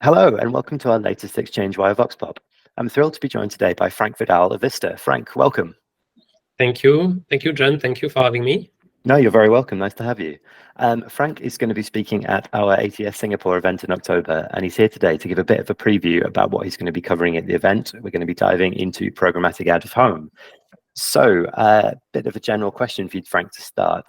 Hello, and welcome to our latest ExchangeWire Vox Pop. I'm thrilled to be joined today by Franck Vidal of Vistar. Franck, welcome. Thank you. Thank you, John. Thank you for having me. No, you're very welcome. Nice to have you. Franck is going to be speaking at our ATS Singapore event in October, and he's here today to give a bit of a preview about what he's going to be covering at the event. We're going to be diving into programmatic out of home. So, a bit of a general question for you, Franck, to start.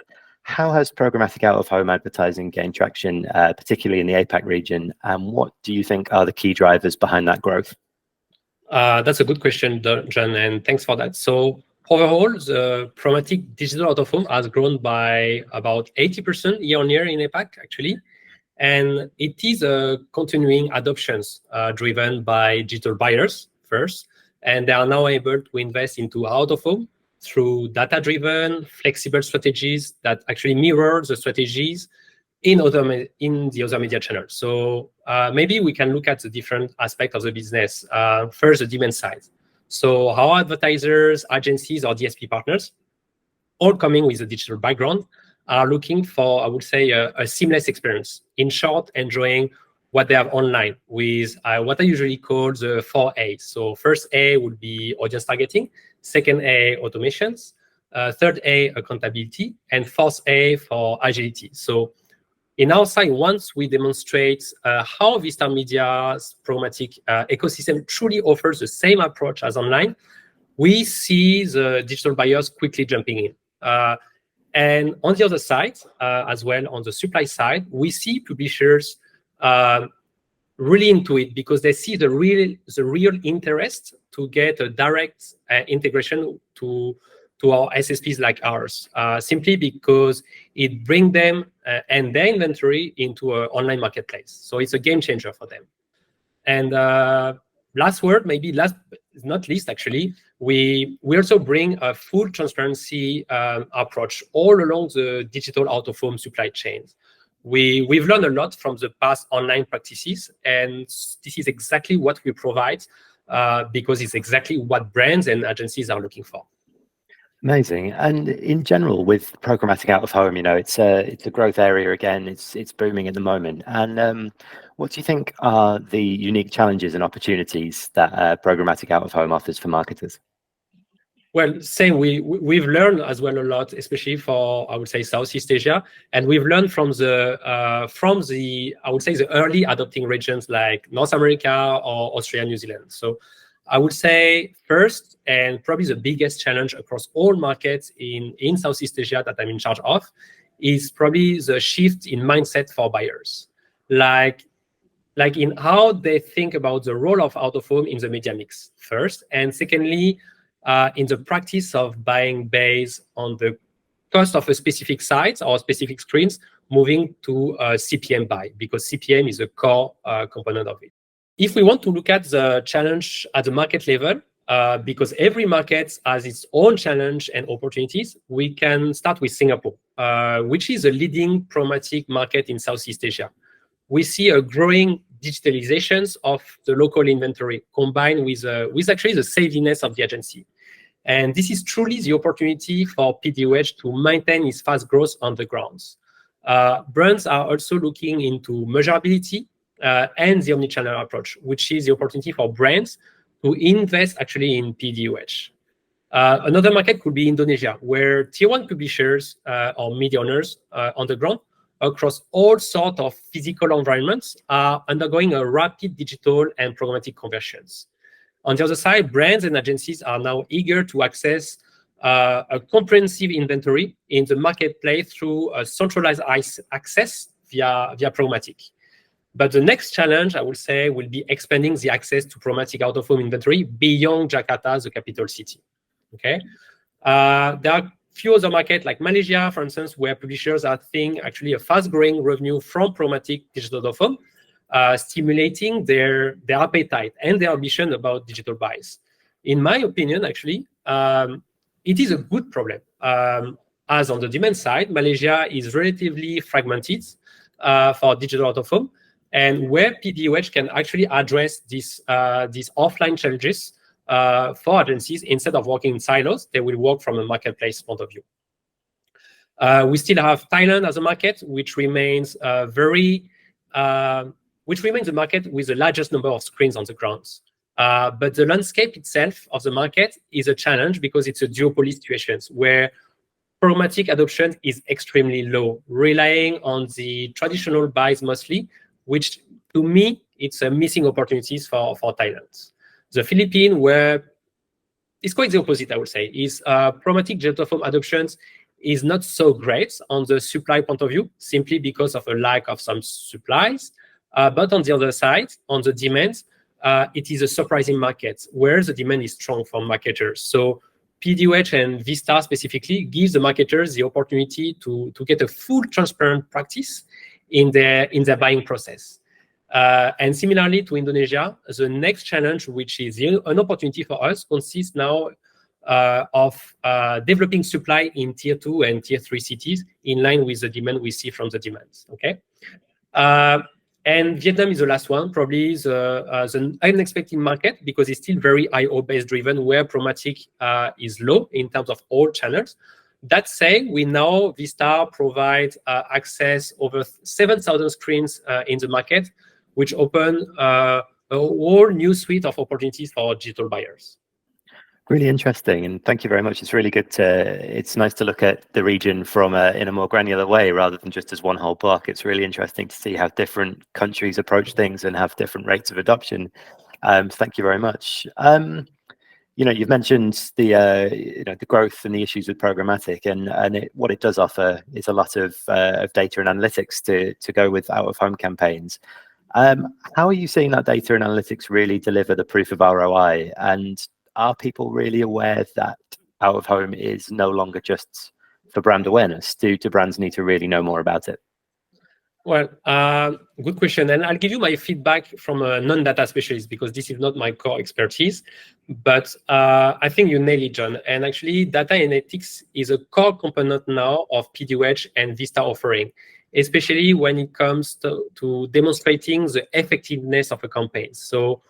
How has programmatic out-of-home advertising gained traction, particularly in the APAC region, and what do you think are the key drivers behind that growth? That's a good question, John, and thanks for that. So overall, the programmatic digital out-of-home has grown by about 80% year-on-year in APAC, actually. And it is a continuing adoptions driven by digital buyers first, and they are now able to invest into out-of-home through data-driven, flexible strategies that actually mirror the strategies in the other media channels. So maybe we can look at the different aspects of the business. First, the demand side. So how advertisers, agencies, or DSP partners, all coming with a digital background, are looking for, I would say, a seamless experience. In short, enjoying what they have online with what I usually call the 4 A's. So first A would be audience targeting, second A, automations, third A, accountability, and fourth A for agility. So in our side, once we demonstrate how Vistar Media's programmatic ecosystem truly offers the same approach as online, we see the digital buyers quickly jumping in. And on the other side, as well, on the supply side, we see publishers really into it because they see the real interest to get a direct integration to our SSPs like ours, simply because it brings them and their inventory into an online marketplace. So it's a game changer for them. And last word, maybe last but not least, actually, we also bring a full transparency approach all along the digital out-of-home supply chains. We've learned a lot from the past online practices, and this is exactly what we provide because it's exactly what brands and agencies are looking for. Amazing. And in general, with programmatic out of home, it's a growth area again. It's booming at the moment. And what do you think are the unique challenges and opportunities that programmatic out of home offers for marketers? Well, same. We've learned as well a lot, especially for, I would say, Southeast Asia, and we've learned from the I would say the early adopting regions like North America or Australia, New Zealand. So I would say first and probably the biggest challenge across all markets in Southeast Asia that I'm in charge of is probably the shift in mindset for buyers, like in how they think about the role of out-of-home in the media mix first, and secondly, in the practice of buying based on the cost of a specific site or specific screens, moving to a CPM buy, because CPM is a core component of it. If we want to look at the challenge at the market level, because every market has its own challenge and opportunities, we can start with Singapore, which is a leading programmatic market in Southeast Asia. We see a growing digitalizations of the local inventory combined with actually the savviness of the agency. And this is truly the opportunity for DOOH to maintain its fast growth on the grounds. Brands are also looking into measurability and the omnichannel approach, which is the opportunity for brands to invest actually in DOOH. Another market could be Indonesia, where tier 1 publishers or media owners on the ground across all sorts of physical environments are undergoing a rapid digital and programmatic conversions. On the other side, brands and agencies are now eager to access a comprehensive inventory in the marketplace through a centralized access via programmatic. But the next challenge, I would say, will be expanding the access to programmatic out-of-home inventory beyond Jakarta, the capital city. Okay, there are few other markets like Malaysia, for instance, where publishers are seeing actually a fast-growing revenue from programmatic digital out-of-home, stimulating their appetite and their ambition about digital buys. In my opinion, actually, it is a good problem. As on the demand side, Malaysia is relatively fragmented for digital out-of-home, and where DOOH can actually address these offline challenges for agencies. Instead of working in silos, they will work from a marketplace point of view. We still have Thailand as a market, which remains very which remains the market with the largest number of screens on the ground. But the landscape itself of the market is a challenge because it's a duopoly situation where programmatic adoption is extremely low, relying on the traditional buys mostly, which to me, it's a missing opportunities for Thailand. The Philippines, where it's quite the opposite, I would say, is programmatic digital adoptions is not so great on the supply point of view, simply because of a lack of some supplies. But on the other side, on the demand, it is a surprising market where the demand is strong from marketers. So DOOH and Vistar specifically gives the marketers the opportunity to get a full transparent practice in their buying process. And similarly to Indonesia, the next challenge, which is an opportunity for us, consists now of developing supply in tier 2 and tier 3 cities in line with the demand we see from the demands. Okay. And Vietnam is the last one, probably the unexpected market because it's still very IO-based driven, where programmatic is low in terms of all channels. That said, we know Vistar provides access over 7,000 screens in the market, which open a whole new suite of opportunities for digital buyers. Really interesting, and thank you very much. It's really good it's nice to look at the region from in a more granular way rather than just as one whole block. It's really interesting to see how different countries approach things and have different rates of adoption. Thank you very much. You've mentioned the the growth and the issues with programmatic, and what it does offer is a lot of data and analytics to go with out-of-home campaigns. How are you seeing that data and analytics really deliver the proof of ROI? And are people really aware that out-of-home is no longer just for brand awareness? Do brands need to really know more about it? Well, good question. And I'll give you my feedback from a non-data specialist because this is not my core expertise. But I think you nailed it, John. And actually, data analytics is a core component now of DOOH and Vistar offering, especially when it comes to demonstrating the effectiveness of a campaign. So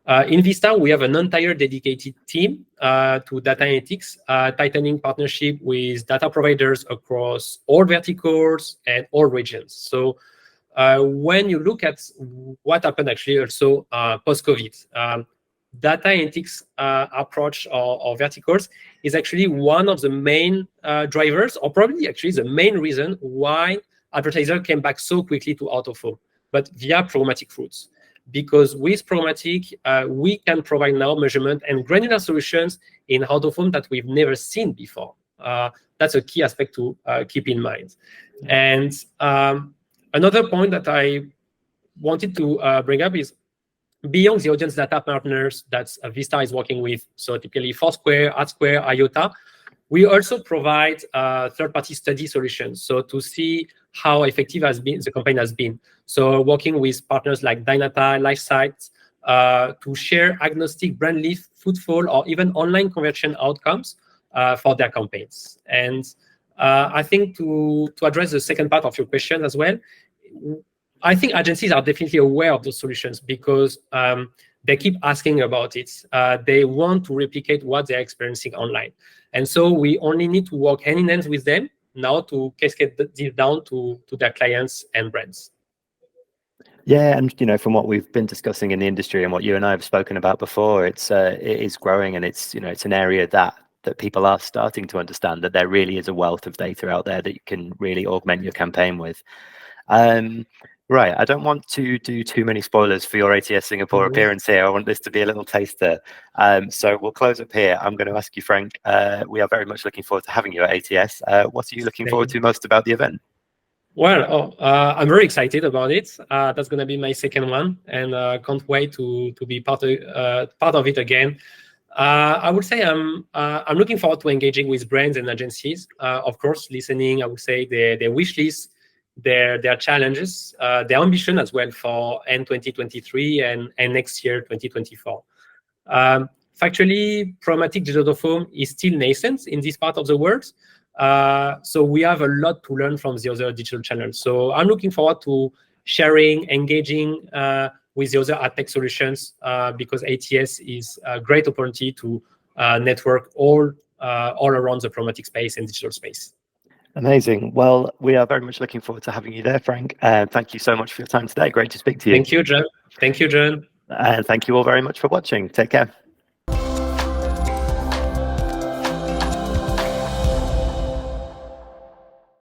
in Vistar, we have an entire dedicated team to data analytics, tightening partnership with data providers across all verticals and all regions. So when you look at what happened actually also post-COVID, data analytics approach or verticals is actually one of the main drivers, or probably actually the main reason why advertisers came back so quickly to out-of-home, but via programmatic routes. Because with programmatic, we can provide now measurement and granular solutions in out-of-home that we've never seen before. That's a key aspect to keep in mind. And another point that I wanted to bring up is beyond the audience data partners that Vistar is working with, so typically Foursquare, AdSquare, IOTA, we also provide third-party study solutions, so to see how effective the campaign has been. So working with partners like Dynata, LifeSight, to share agnostic brand lift, footfall, or even online conversion outcomes for their campaigns. And I think to address the second part of your question as well, I think agencies are definitely aware of those solutions because they keep asking about it. They want to replicate what they're experiencing online. And so we only need to work hand in hand with them now to cascade this down to their clients and brands. Yeah, and from what we've been discussing in the industry and what you and I have spoken about before, it is growing, and it's it's an area that people are starting to understand that there really is a wealth of data out there that you can really augment your campaign with. Right, I don't want to do too many spoilers for your ATS Singapore appearance here. I want this to be a little taster. So we'll close up here. I'm going to ask you, Franck, we are very much looking forward to having you at ATS. What are you looking forward to most about the event? Well, I'm very excited about it. That's going to be my second one, and can't wait to be part of it again. I would say I'm looking forward to engaging with brands and agencies. Of course, listening, I would say their wish list, their challenges, their ambition as well for end 2023 and next year 2024. Factually, programmatic digital out-of-home is still nascent in this part of the world. So we have a lot to learn from the other digital channels. So I'm looking forward to sharing, engaging with the other ad tech solutions because ATS is a great opportunity to network all around the programmatic space and digital space. Amazing. Well, we are very much looking forward to having you there, Franck. And thank you so much for your time today. Great to speak to you. Thank you, John. Thank you, John. And thank you all very much for watching. Take care.